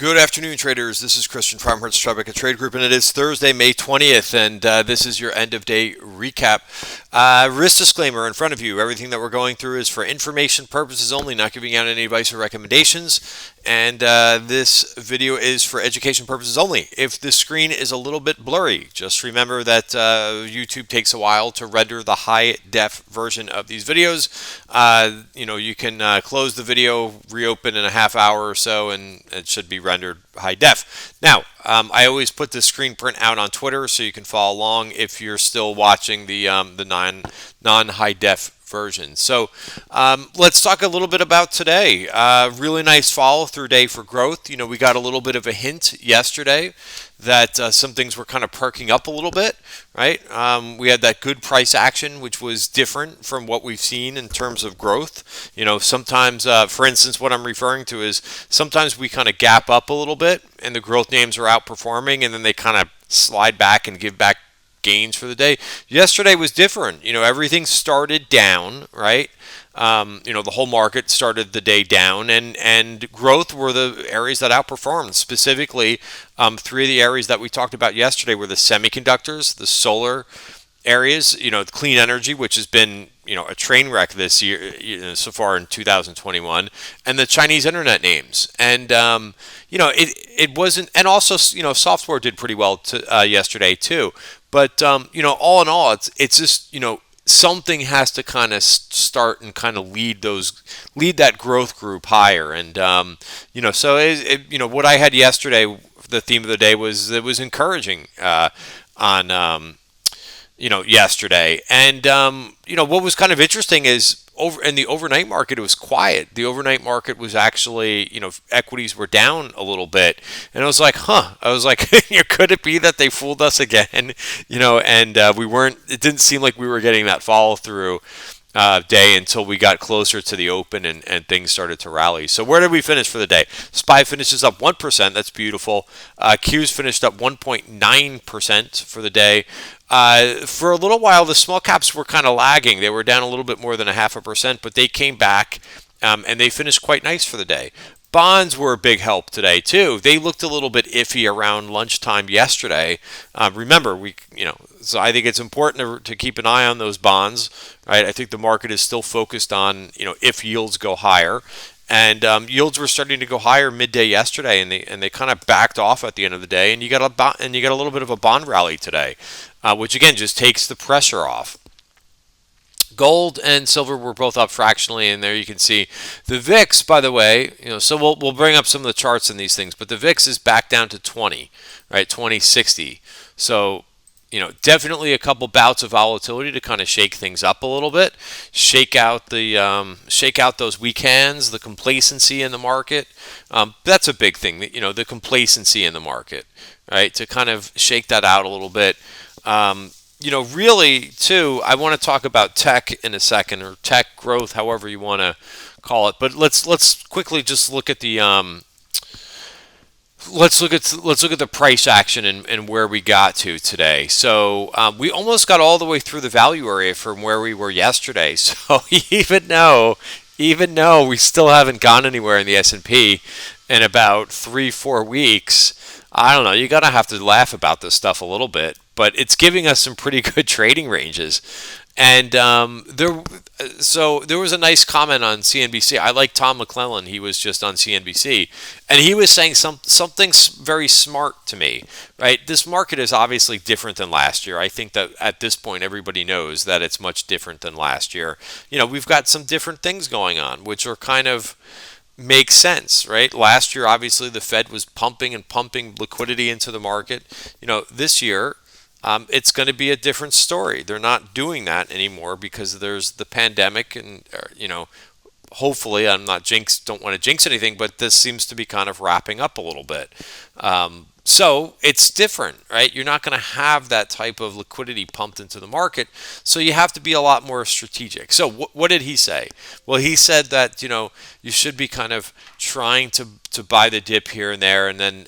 Good afternoon, traders. This is Christian from Market Trade Group, and it is Thursday, May 20th, and this is your end-of-day recap. Risk disclaimer in front of you. Everything that we're going through is for information purposes only, not giving out any advice or recommendations, and this video is for education purposes only. If the screen is a little bit blurry, just remember that YouTube takes a while to render the high-def version of these videos. You can close the video, reopen in a half hour or so, and it should be rendered high def. Now, I always put the screen print out on Twitter so you can follow along if you're still watching the non-high def version. So let's talk a little bit about today. Really nice follow through day for growth. We got a little bit of a hint yesterday that some things were kind of perking up a little bit, right? We had that good price action, which was different from what we've seen in terms of growth. Sometimes, for instance, what I'm referring to is sometimes we kind of gap up a little bit and the growth names are outperforming and then they kind of slide back and give back gains for the day. Yesterday was different. Everything started down, right? The whole market started the day down, and growth were the areas that outperformed. Specifically, three of the areas that we talked about yesterday were the semiconductors, the solar areas, clean energy, which has been, a train wreck this year, so far in 2021, and the Chinese internet names. And, it wasn't, and also, software did pretty well yesterday too. But, all in all, it's just, something has to kind of start and kind of lead that growth group higher. And, so, what I had yesterday, the theme of the day was, it was encouraging, on, yesterday. And, what was kind of interesting is in the overnight market, it was quiet. The overnight market was actually, equities were down a little bit. And I was like, could it be that they fooled us again? And it didn't seem like we were getting that follow through day until we got closer to the open and things started to rally. So where did we finish for the day? SPY finishes up 1%. That's beautiful. Q's finished up 1.9% for the day. For a little while, the small caps were kind of lagging. They were down a little bit more than 0.5%, but they came back and they finished quite nice for the day. Bonds were a big help today too. They looked a little bit iffy around lunchtime yesterday. Remember, so I think it's important to keep an eye on those bonds, right? I think the market is still focused on, if yields go higher. And yields were starting to go higher midday yesterday, and they kind of backed off at the end of the day. And you got a little bit of a bond rally today, which again just takes the pressure off. Gold and silver were both up fractionally, and there you can see the VIX, by the way, so we'll bring up some of the charts in these things, but the VIX is back down to 20, right, 2060. So, definitely a couple bouts of volatility to kind of shake things up a little bit, shake out those weak hands, the complacency in the market. That's a big thing, the complacency in the market, right, to kind of shake that out a little bit. Really, too, I want to talk about tech in a second, or tech growth, however you want to call it. But let's quickly just look at the let's look at the price action and where we got to today. So we almost got all the way through the value area from where we were yesterday. So even though we still haven't gone anywhere in the S&P in about 3-4 weeks, I don't know. You gotta have to laugh about this stuff a little bit, but it's giving us some pretty good trading ranges. And there was a nice comment on CNBC. I like Tom McClellan. He was just on CNBC, and he was saying something very smart to me. Right, this market is obviously different than last year. I think that at this point, everybody knows that it's much different than last year. We've got some different things going on, which are kind of makes sense, right? Last year, obviously, the Fed was pumping liquidity into the market. This year, it's going to be a different story. They're not doing that anymore because there's the pandemic, and hopefully, don't want to jinx anything, but this seems to be kind of wrapping up a little bit. So it's different, right? You're not going to have that type of liquidity pumped into the market, so you have to be a lot more strategic. So what did he say? Well, he said that you should be kind of trying to buy the dip here and there, and then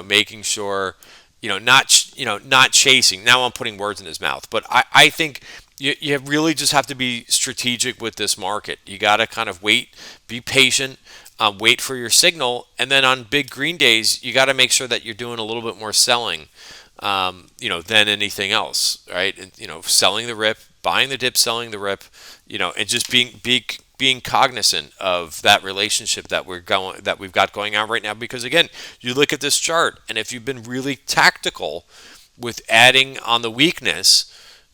making sure not chasing. Now I'm putting words in his mouth, but I think you really just have to be strategic with this market. You got to kind of wait, be patient. wait for your signal, and then on big green days, you got to make sure that you're doing a little bit more selling, than anything else, right? And selling the rip, buying the dip, selling the rip, and just being cognizant of that relationship that we've got going on right now. Because again, you look at this chart, and if you've been really tactical with adding on the weakness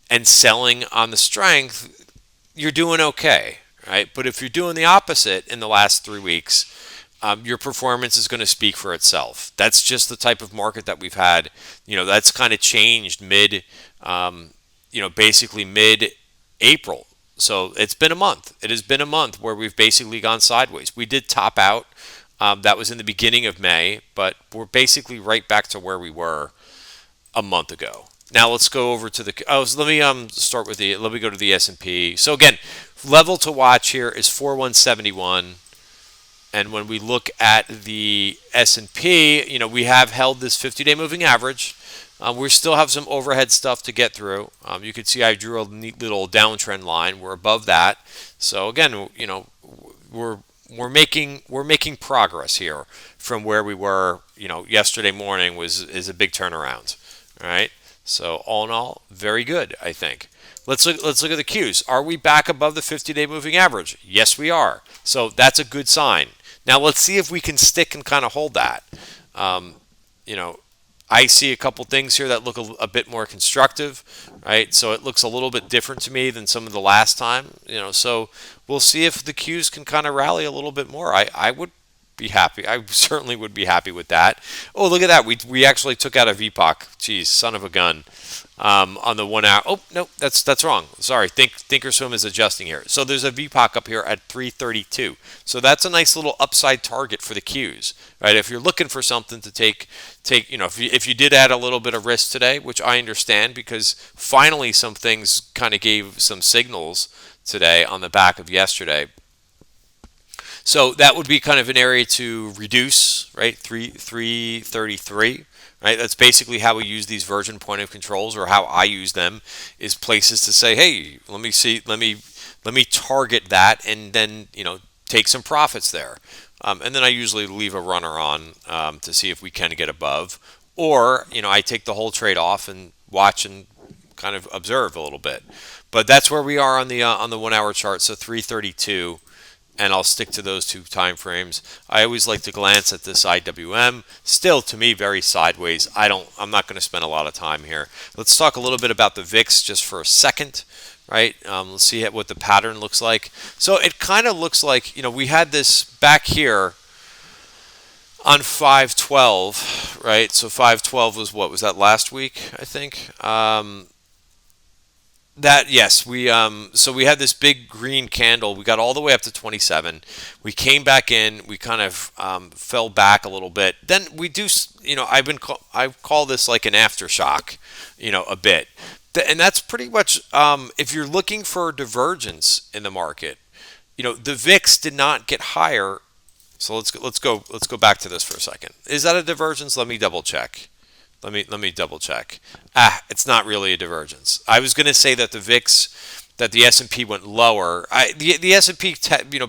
and selling on the strength, you're doing okay, right? But if you're doing the opposite in the last 3 weeks, your performance is going to speak for itself. That's just the type of market that we've had. That's kind of changed basically mid-April. So it's been a month. It has been a month where we've basically gone sideways. We did top out. That was in the beginning of May, but we're basically right back to where we were a month ago. Now let's go over to let me let me go to the S&P. So again, level to watch here is 4171. And when we look at the S&P, we have held this 50-day moving average. We still have some overhead stuff to get through. You can see I drew a neat little downtrend line. We're above that. So again, we're making progress here from where we were. Yesterday morning is a big turnaround. All right. So all in all, very good, I think. Let's look at the Qs. Are we back above the 50-day moving average? Yes, we are. So that's a good sign. Now let's see if we can stick and kind of hold that. I see a couple things here that look a bit more constructive, right? So it looks a little bit different to me than some of the last time. So we'll see if the Qs can kind of rally a little bit more. I would be happy. I certainly would be happy with that. Oh, look at that. We actually took out a VPOC. Geez, son of a gun. On the 1 hour. Oh, no, that's wrong. Sorry. Thinkorswim is adjusting here. So there's a VPOC up here at 332. So that's a nice little upside target for the Qs, right? If you're looking for something to take, if you did add a little bit of risk today, which I understand because finally some things kind of gave some signals today on the back of yesterday. So that would be kind of an area to reduce, right? 333, right? That's basically how we use these version point of controls, or how I use them, is places to say, hey, let me target that, and then take some profits there, and then I usually leave a runner on to see if we can get above, or I take the whole trade off and watch and kind of observe a little bit. But that's where we are on the 1 hour chart. So 332. And I'll stick to those two time frames. I always like to glance at this IWM. Still, to me, very sideways. I'm not going to spend a lot of time here. Let's talk a little bit about the VIX just for a second, right? Let's see what the pattern looks like. So it kind of looks like we had this back here on 512, right? So 512 was what was that last week? I think. Yes, we had this big green candle. We got all the way up to 27. We came back in. We kind of fell back a little bit. Then we do, I call this like an aftershock, a bit. And that's pretty much if you're looking for divergence in the market, the VIX did not get higher. So let's go back to this for a second. Is that a divergence? Let me double check. Let me double check. It's not really a divergence. I was going to say that the S&P went lower. The S&P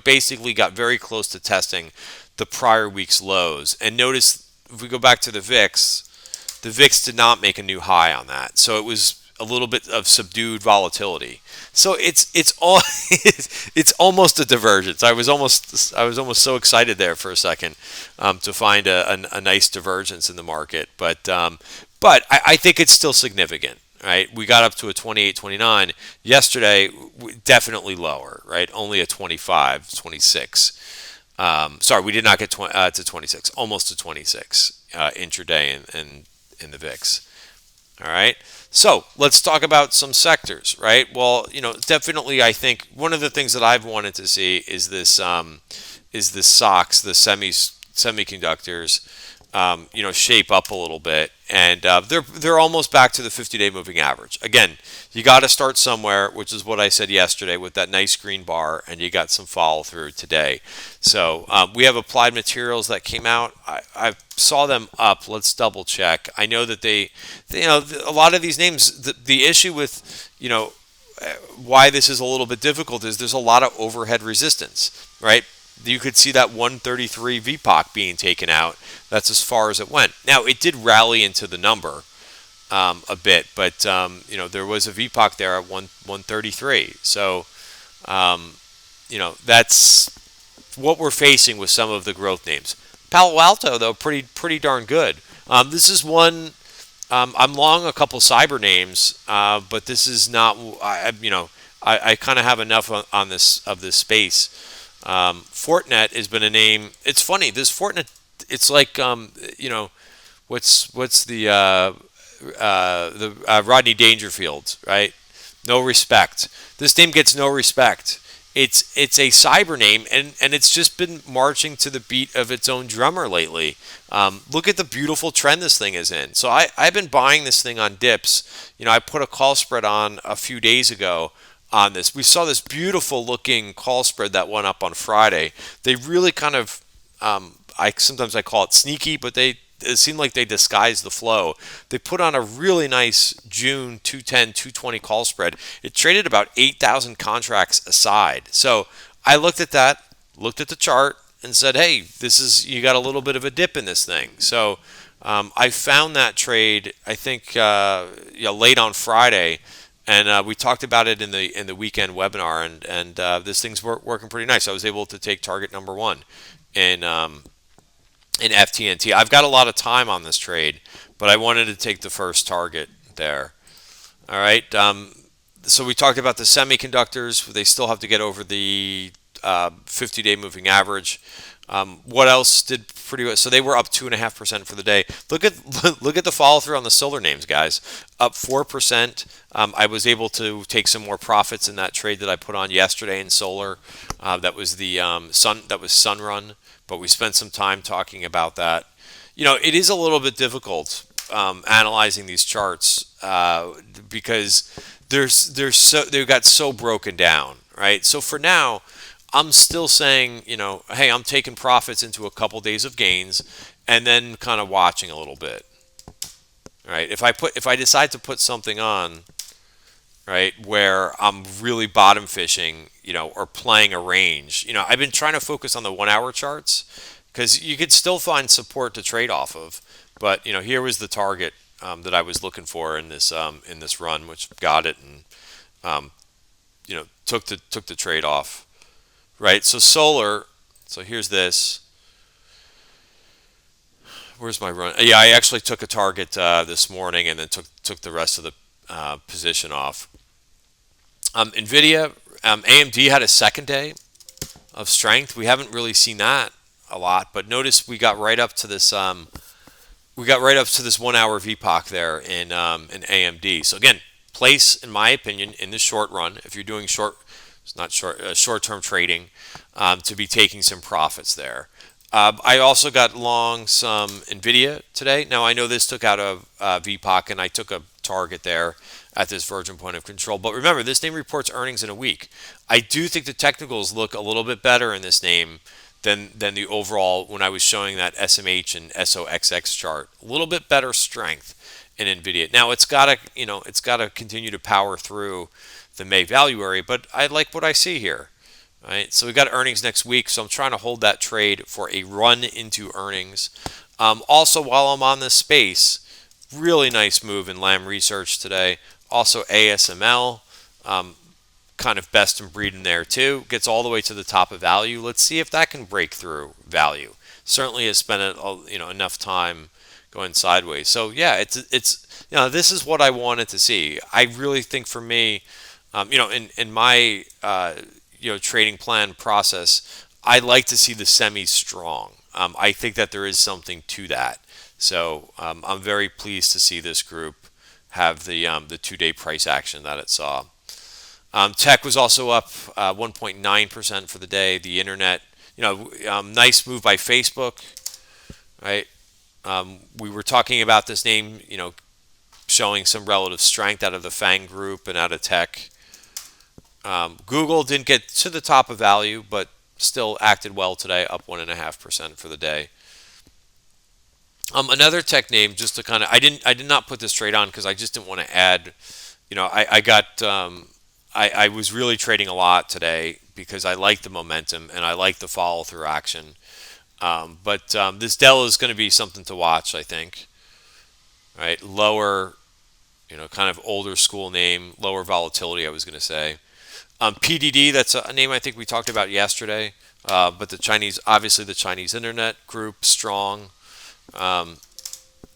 basically got very close to testing the prior week's lows. And notice if we go back to the VIX did not make a new high on that. So it was a little bit of subdued volatility. So it's almost a divergence. I was almost so excited there for a second to find a nice divergence in the market, but I think it's still significant, right? We got up to a 28, 29 yesterday, definitely lower, right? Only a 25, 26. Sorry, we did not get to 26, almost to 26 intraday in the VIX. All right. So let's talk about some sectors, right? Well, definitely, I think one of the things that I've wanted to see is this SOX, the semiconductors, shape up a little bit, and they're almost back to the 50-day moving average. Again, you got to start somewhere, which is what I said yesterday with that nice green bar, and you got some follow through today. So we have Applied Materials that came out. I saw them up. Let's double check. I know that they a lot of these names. The issue with why this is a little bit difficult is there's a lot of overhead resistance, right? you could see that 133 VPOC being taken out. That's as far as it went. Now, it did rally into the number a bit, but there was a VPOC there at 133. So that's what we're facing with some of the growth names. Palo Alto, though, pretty darn good. This is one. I'm long a couple cyber names, but this is not. I kind of have enough on this of this space. Fortinet has been a name. It's funny. This Fortinet. It's like what's the Rodney Dangerfield, right? No respect. This name gets no respect. It's a cyber name, and it's just been marching to the beat of its own drummer lately. Look at the beautiful trend this thing is in. So I've been buying this thing on dips. I put a call spread on a few days ago on this. We saw this beautiful looking call spread that went up on Friday. They really kind of, sometimes I call it sneaky, but it seemed like they disguised the flow. They put on a really nice June 210, 220 call spread. It traded about 8,000 contracts aside. So I looked at that, looked at the chart, and said, hey, you got a little bit of a dip in this thing. So I found that trade, I think, late on Friday, and we talked about it in the weekend webinar, and this thing's working pretty nice. I was able to take target number one in FTNT. I've got a lot of time on this trade, but I wanted to take the first target there. All right. So we talked about the semiconductors. They still have to get over the 50-day moving average. What else did pretty well? So they were up 2.5% for the day. Look at the follow through on the solar names, guys. Up 4%. I was able to take some more profits in that trade that I put on yesterday in solar. That was the Sunrun. But we spent some time talking about that. It is a little bit difficult analyzing these charts because they've got so broken down, right? So for now, I'm still saying, hey, I'm taking profits into a couple days of gains, and then kind of watching a little bit, right? If I decide to put something on, right, where I'm really bottom fishing, or playing a range. I've been trying to focus on the 1 hour charts because you could still find support to trade off of. But here was the target that I was looking for in this run, which got it, and took the trade off, right? So solar. So here's this. Where's my run? Yeah, I actually took a target this morning and then took the rest of the position off. NVIDIA, AMD had a second day of strength. We haven't really seen that a lot, but notice we got right up to this 1 hour VPOC there in AMD. So again, place in my opinion in the short run, if you're doing short-term trading, to be taking some profits there. I also got long some NVIDIA today. Now I know this took out a VPOC, and I took a target there at this virgin point of control. But remember, this name reports earnings in a week. I do think the technicals look a little bit better in this name than the overall when I was showing that SMH and SOXX chart. A little bit better strength in NVIDIA. Now it's gotta continue to power through the May value area, but I like what I see here. Right, so we got earnings next week, so I'm trying to hold that trade for a run into earnings. Also, while I'm on this space, really nice move in Lam Research today. Also, ASML, kind of best in breed in there too. Gets all the way to the top of value. Let's see if that can break through value. Certainly has spent enough time going sideways. So yeah, it's this is what I wanted to see. I really think for me, in my trading plan process, I like to see the semis strong. I think that there is something to that. So I'm very pleased to see this group have the 2-day price action that it saw. Tech was also up 1.9% for the day. The internet, nice move by Facebook, right? We were talking about this name, showing some relative strength out of the FANG group and out of tech. Google didn't get to the top of value, but still acted well today, up 1.5% for the day. Another tech name, just to kind of, I did not put this trade on because I just didn't want to add. I I was really trading a lot today because I like the momentum and I like the follow through action. But this Dell is going to be something to watch, I think. Right, lower, kind of older school name, lower volatility. I was going to say. PDD, that's a name I think we talked about yesterday. But the Chinese, obviously the Chinese internet group, strong. Um,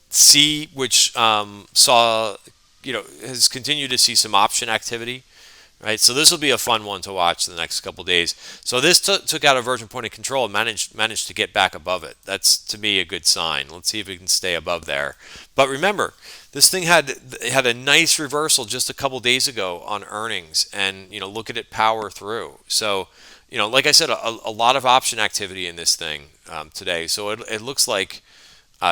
C, which saw, has continued to see some option activity, right? So this will be a fun one to watch the next couple days. So this took out a virgin point of control and managed to get back above it. That's to me a good sign. Let's see if it can stay above there. But remember, this thing had a nice reversal just a couple days ago on earnings, and look at it power through. So like I said, a lot of option activity in this thing today. So it looks like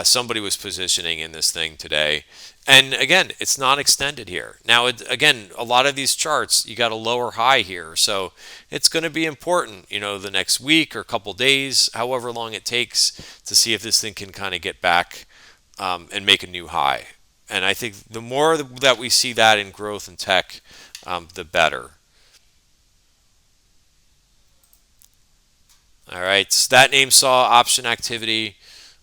somebody was positioning in this thing today. And again, it's not extended here. Now, again, a lot of these charts, you got a lower high here. So it's going to be important, the next week or couple days, however long it takes, to see if this thing can kind of get back and make a new high. And I think the more that we see that in growth and tech, the better. All right, so that name saw option activity.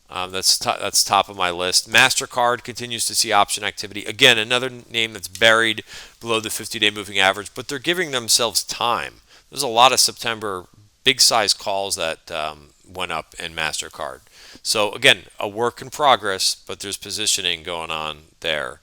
That's top of my list. MasterCard continues to see option activity. Again, another name that's buried below the 50-day moving average, but they're giving themselves time. There's a lot of September big size calls that went up in MasterCard. So again, a work in progress, but there's positioning going on there.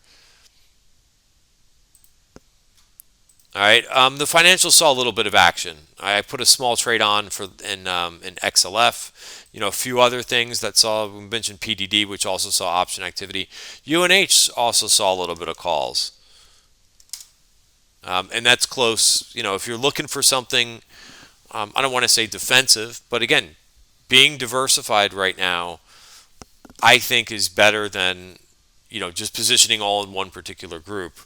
All right, the financials saw a little bit of action. I put a small trade on in XLF. A few other things that saw. We mentioned PDD, which also saw option activity. UNH also saw a little bit of calls, and that's close. If you're looking for something, I don't want to say defensive, but again, being diversified right now, I think is better than just positioning all in one particular group.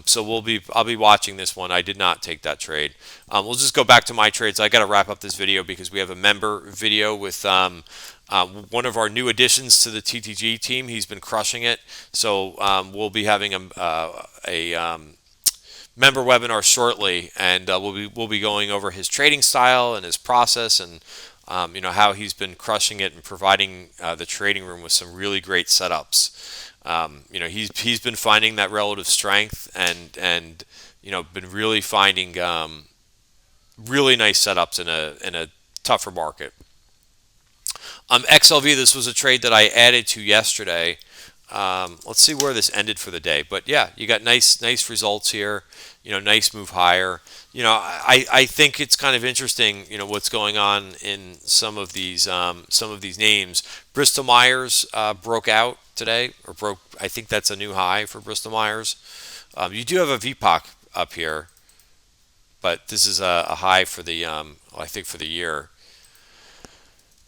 So I'll be watching this one. I did not take that trade. We'll just go back to my trades. I got to wrap up this video because we have a member video with one of our new additions to the TTG team. He's been crushing it. So we'll be having a member webinar shortly, and we'll be going over his trading style and his process, and how he's been crushing it and providing the trading room with some really great setups. He's been finding that relative strength and been really finding really nice setups in a tougher market. XLV, this was a trade that I added to yesterday. Let's see where this ended for the day. But yeah, you got nice results here. Nice move higher. I think it's kind of interesting. What's going on in some of these names. Bristol Myers broke out today, or broke. I think that's a new high for Bristol Myers. You do have a VPOC up here, but this is a high for the I think for the year.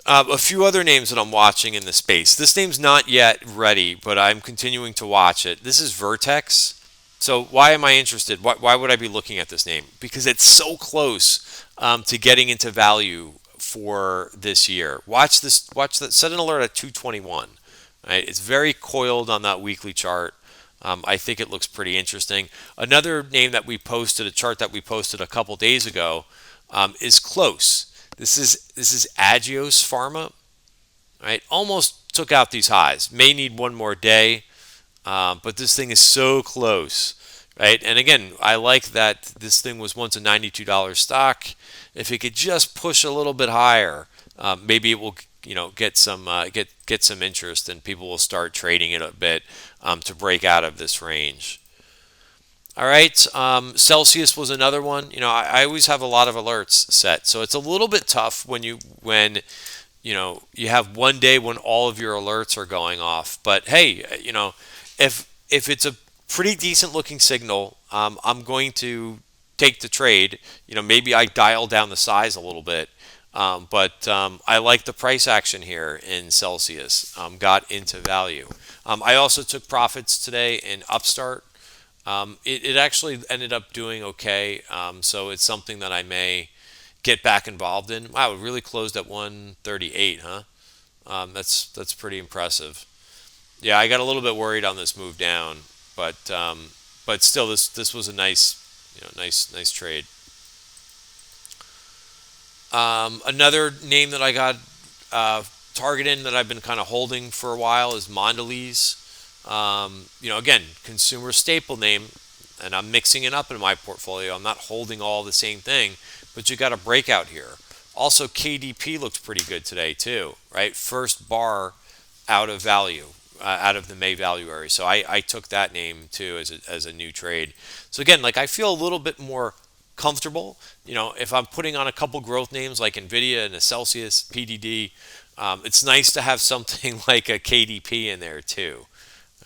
A few other names that I'm watching in the space. This name's not yet ready, but I'm continuing to watch it. This is Vertex. So why am I interested? Why would I be looking at this name? Because it's so close to getting into value for this year. Watch this. Watch that. Set an alert at 221. Right? It's very coiled on that weekly chart. I think it looks pretty interesting. Another name that we posted, a chart that we posted a couple days ago, is close. This is Agios Pharma, right? Almost took out these highs. May need one more day, but this thing is so close, right? And again, I like that this thing was once a $92 stock. If it could just push a little bit higher, maybe it will, get some interest, and people will start trading it a bit to break out of this range. All right, Celsius was another one. I always have a lot of alerts set, so it's a little bit tough when you have one day when all of your alerts are going off. But hey, if it's a pretty decent looking signal, I'm going to take the trade. Maybe I dial down the size a little bit, but I like the price action here in Celsius. Got into value. I also took profits today in Upstart. It actually ended up doing okay, so it's something that I may get back involved in. Wow, it really closed at 138, huh? That's pretty impressive. Yeah, I got a little bit worried on this move down, but still, this was a nice Nice trade. Another name that I got targeted that I've been kind of holding for a while is Mondelez. Again, consumer staple name, and I'm mixing it up in my portfolio. I'm not holding all the same thing, but you got a breakout here. Also, KDP looked pretty good today too, right? First bar out of value, out of the May value area. So I took that name too as a new trade. So again, like I feel a little bit more comfortable. If I'm putting on a couple growth names like Nvidia and a Celsius, PDD, it's nice to have something like a KDP in there too.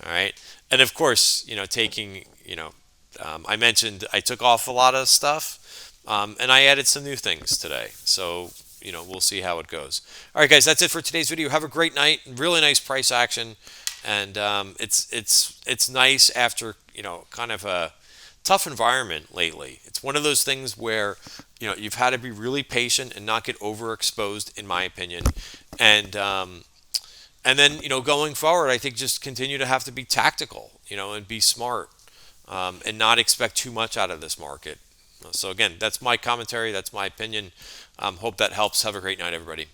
All right, and of course, taking I mentioned I took off a lot of stuff, and I added some new things today. So we'll see how it goes. All right, guys, that's it for today's video. Have a great night. Really nice price action, and it's nice after kind of a tough environment lately. It's one of those things where you've had to be really patient and not get overexposed, in my opinion, and then going forward, I think just continue to have to be tactical, and be smart, and not expect too much out of this market. So again, that's my commentary. That's my opinion. Hope that helps. Have a great night, everybody.